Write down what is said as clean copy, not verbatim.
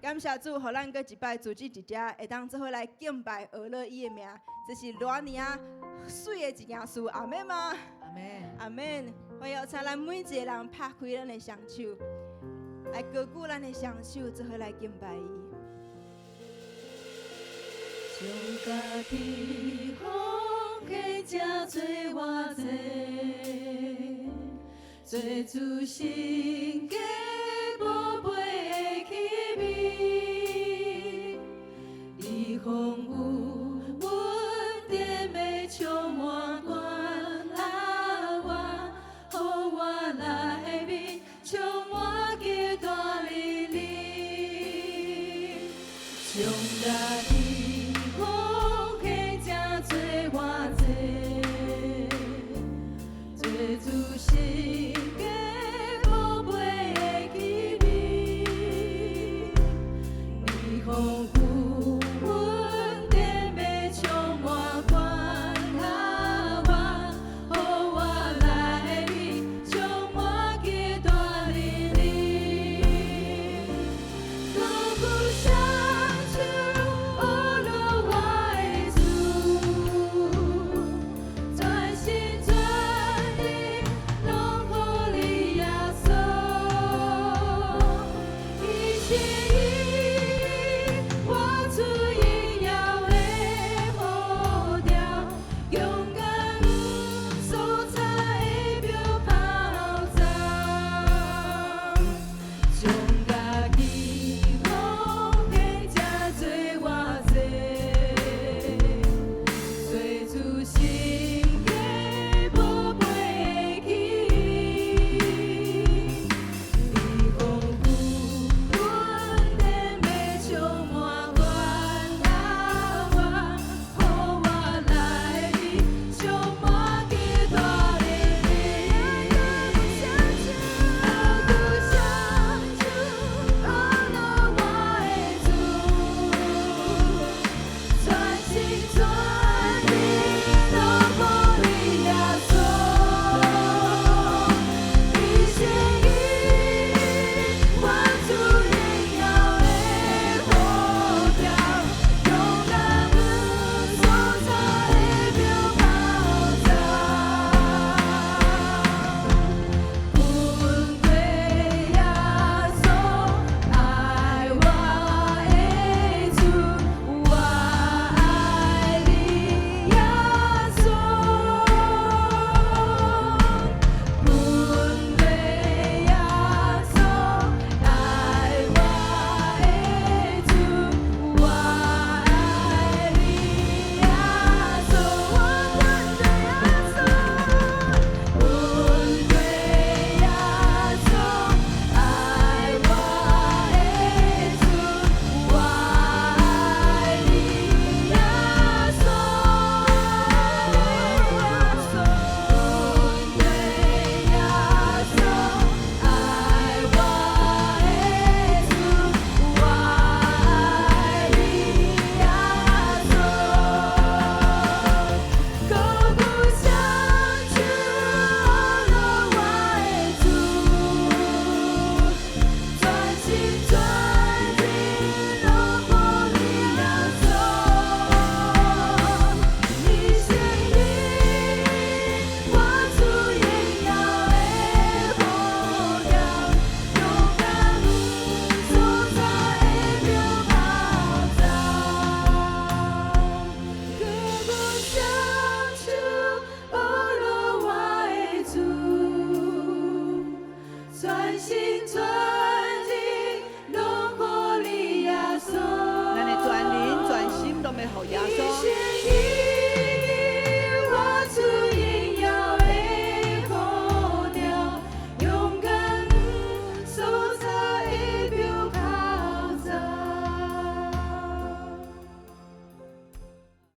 感谢主，互咱搁一摆主祭一遮，会当做伙来敬拜俄勒伊的名，这是偌尼啊水的一件事，阿门吗？阿门，阿门。我邀请咱每一个人拍开咱的双手，来高举咱的双手，做伙来敬拜伊。将家己放下，才做偌济，做主心家宝贝的器皿，你丰有稳定的充满关爱我，予我来面充满期待你，将家己放下，才做偌济，做主心家宝贝的器皿，你丰有稳定的充满关爱我，予我来面充满期待你，鼓鼓双手，哦落我的主，全心全意拢予你耶稣，伊是伊，我出伊要的呼召，勇敢所在的标跑走。将家己放下，才做偌济，做主心家宝贝的器皿，你丰有稳定的充满关爱我，予我来面充满期待你，鼓鼓双手，哦落我的主，全心全意拢予你耶稣，伊是伊，我主荣耀的呼召，勇敢所在的标跑走。阮对耶稣爱我的主，我爱你耶稣。阮对耶稣爱我的主，我爱你耶稣。我对耶稣，阮对耶稣爱我的主，我爱你耶稣。阮对耶稣爱我的主，我爱你耶稣。鼓鼓双手，哦落我的主，全心全意拢予你耶稣，伊是伊，我主荣耀的呼召，勇敢所在的标跑走。鼓鼓双手，哦落我的主，全心全意拢予你耶稣。咱的全人全心都要予耶稣。